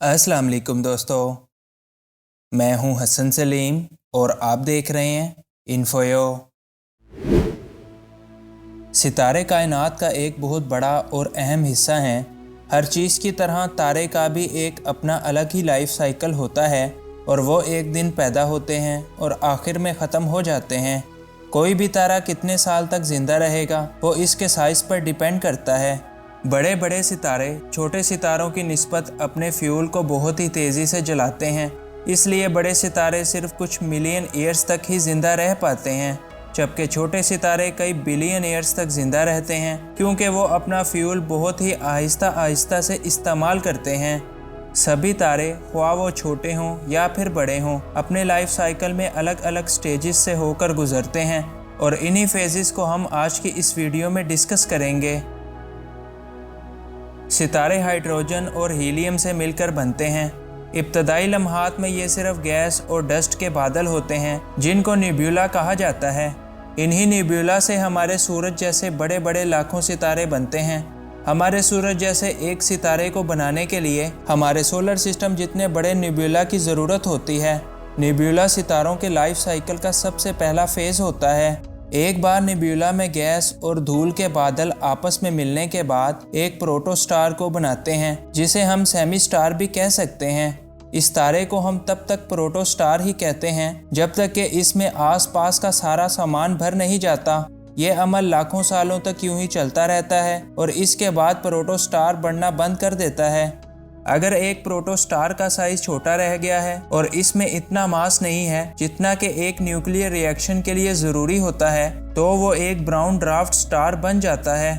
अस्सलाम वालेकुम दोस्तों, मैं हूं हसन सलीम और आप देख रहे हैं इन्फोयो। सितारे कायनात का एक बहुत बड़ा और अहम हिस्सा हैं। हर चीज़ की तरह तारे का भी एक अपना अलग ही लाइफ साइकिल होता है और वो एक दिन पैदा होते हैं और आखिर में ख़त्म हो जाते हैं। कोई भी तारा कितने साल तक ज़िंदा रहेगा वो इसके साइज़ पर डिपेंड करता है। बड़े बड़े सितारे छोटे सितारों की निस्बत अपने फ्यूल को बहुत ही तेज़ी से जलाते हैं, इसलिए बड़े सितारे सिर्फ कुछ मिलियन ईयर्स तक ही ज़िंदा रह पाते हैं, जबकि छोटे सितारे कई बिलियन ईयर्स तक ज़िंदा रहते हैं क्योंकि वो अपना फ्यूल बहुत ही आहिस्ता आहिस्ता से इस्तेमाल करते हैं। सभी तारे, ख्वाह वो छोटे हों या फिर बड़े हों, अपने लाइफ साइकिल में अलग अलग स्टेजेस से होकर गुजरते हैं और इन्हीं फेजेस को हम आज की इस वीडियो में डिस्कस करेंगे। सितारे हाइड्रोजन और हीलियम से मिलकर बनते हैं। इब्तदाई लम्हात में ये सिर्फ गैस और डस्ट के बादल होते हैं जिनको निब्यूला कहा जाता है। इन्हीं निब्यूला से हमारे सूरज जैसे बड़े बड़े लाखों सितारे बनते हैं। हमारे सूरज जैसे एक सितारे को बनाने के लिए हमारे सोलर सिस्टम जितने बड़े निब्यूला की ज़रूरत होती है। निब्यूला सितारों के लाइफ साइकिल का सबसे पहला फेज़ होता है। एक बार निब्यूला में गैस और धूल के बादल आपस में मिलने के बाद एक प्रोटोस्टार को बनाते हैं, जिसे हम सेमी स्टार भी कह सकते हैं। इस तारे को हम तब तक प्रोटोस्टार ही कहते हैं जब तक कि इसमें आसपास का सारा सामान भर नहीं जाता। ये अमल लाखों सालों तक यूं ही चलता रहता है और इसके बाद प्रोटोस्टार बढ़ना बंद कर देता है। अगर एक प्रोटोस्टार का साइज छोटा रह गया है और इसमें इतना मास नहीं है जितना कि एक न्यूक्लियर रिएक्शन के लिए ज़रूरी होता है, तो वो एक ब्राउन ड्वार्फ स्टार बन जाता है।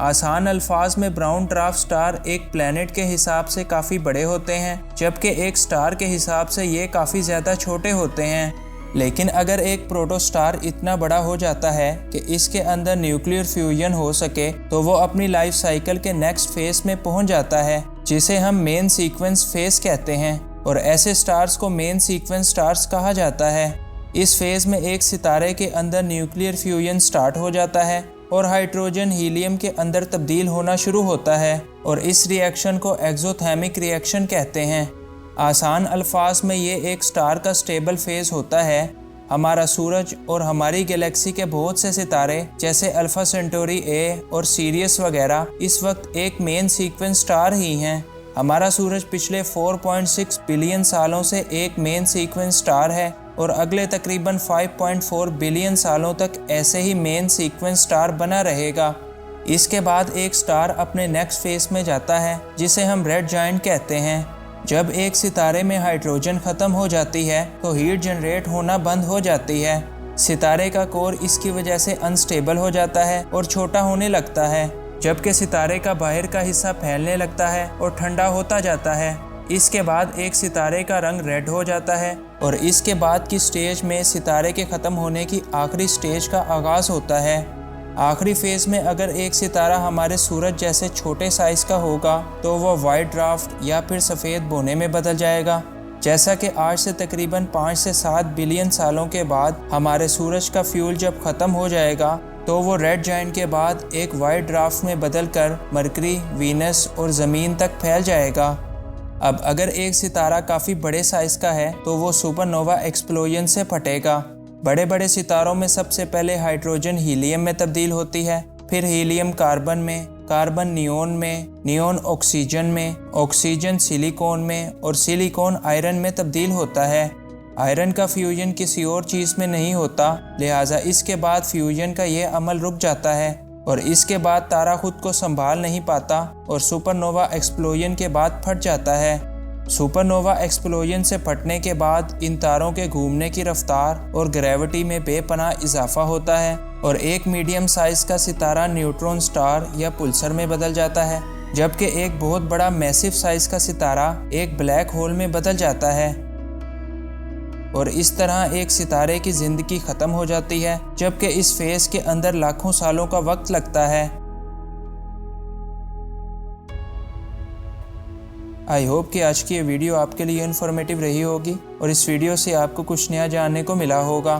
आसान अल्फाज में ब्राउन ड्वार्फ स्टार एक प्लैनेट के हिसाब से काफ़ी बड़े होते हैं, जबकि एक स्टार के हिसाब से ये काफ़ी ज़्यादा छोटे होते हैं। लेकिन अगर एक प्रोटोस्टार इतना बड़ा हो जाता है कि इसके अंदर न्यूक्लियर फ्यूजन हो सके, तो वो अपनी लाइफ साइकिल के नेक्स्ट फेज में पहुंच जाता है, जिसे हम मेन सीक्वेंस फेज कहते हैं, और ऐसे स्टार्स को मेन सीक्वेंस स्टार्स कहा जाता है। इस फेज में एक सितारे के अंदर न्यूक्लियर फ्यूजन स्टार्ट हो जाता है और हाइड्रोजन हीलियम के अंदर तब्दील होना शुरू होता है और इस रिएक्शन को एक्सोथर्मिक रिएक्शन कहते हैं। आसान अल्फाज में ये एक स्टार का स्टेबल फेज होता है। हमारा सूरज और हमारी गैलेक्सी के बहुत से सितारे जैसे अल्फा सेंटोरी ए और सीरियस वगैरह इस वक्त एक मेन सीक्वेंस स्टार ही हैं। हमारा सूरज पिछले 4.6 बिलियन सालों से एक मेन सीक्वेंस स्टार है और अगले तकरीबन 5.4 बिलियन सालों तक ऐसे ही मेन सीक्वेंस स्टार बना रहेगा। इसके बाद एक स्टार अपने नेक्स्ट फेज में जाता है, जिसे हम रेड जायंट कहते हैं। जब एक सितारे में हाइड्रोजन ख़त्म हो जाती है तो हीट जनरेट होना बंद हो जाती है। सितारे का कोर इसकी वजह से अनस्टेबल हो जाता है और छोटा होने लगता है, जबकि सितारे का बाहर का हिस्सा फैलने लगता है और ठंडा होता जाता है। इसके बाद एक सितारे का रंग रेड हो जाता है और इसके बाद की स्टेज में सितारे के ख़त्म होने की आखिरी स्टेज का आगाज़ होता है। आखिरी फेज में अगर एक सितारा हमारे सूरज जैसे छोटे साइज का होगा तो वह वाइट ड्वार्फ या फिर सफ़ेद बोने में बदल जाएगा। जैसा कि आज से तकरीबन 5 से 7 बिलियन सालों के बाद हमारे सूरज का फ्यूल जब ख़त्म हो जाएगा तो वो रेड जायंट के बाद एक वाइट ड्वार्फ में बदलकर मरकरी, वीनस और ज़मीन तक फैल जाएगा। अब अगर एक सितारा काफ़ी बड़े साइज़ का है तो वो सुपरनोवा एक्सप्लोजन से फटेगा। बड़े बड़े सितारों में सबसे पहले हाइड्रोजन हीलियम में तब्दील होती है, फिर हीलियम कार्बन में, कार्बन नियोन में, नियोन ऑक्सीजन में, ऑक्सीजन सिलिकॉन में और सिलिकॉन आयरन में तब्दील होता है। आयरन का फ्यूजन किसी और चीज़ में नहीं होता, लिहाजा इसके बाद फ्यूजन का यह अमल रुक जाता है और इसके बाद तारा खुद को संभाल नहीं पाता और सुपरनोवा एक्सप्लोजन के बाद फट जाता है। सुपरनोवा एक्सप्लोजन से फटने के बाद इन तारों के घूमने की रफ्तार और ग्रेविटी में बेपनाह इजाफा होता है और एक मीडियम साइज का सितारा न्यूट्रॉन स्टार या पुल्सर में बदल जाता है, जबकि एक बहुत बड़ा मैसिव साइज का सितारा एक ब्लैक होल में बदल जाता है और इस तरह एक सितारे की ज़िंदगी ख़त्म हो जाती है, जबकि इस फेज के अंदर लाखों सालों का वक्त लगता है। आई होप कि आज की ये वीडियो आपके लिए इन्फॉर्मेटिव रही होगी और इस वीडियो से आपको कुछ नया जानने को मिला होगा।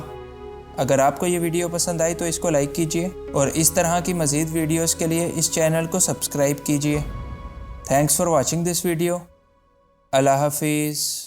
अगर आपको ये वीडियो पसंद आई तो इसको लाइक कीजिए और इस तरह की मज़ीद वीडियोस के लिए इस चैनल को सब्सक्राइब कीजिए। Thanks for watching this video. अल्लाह हाफिज़।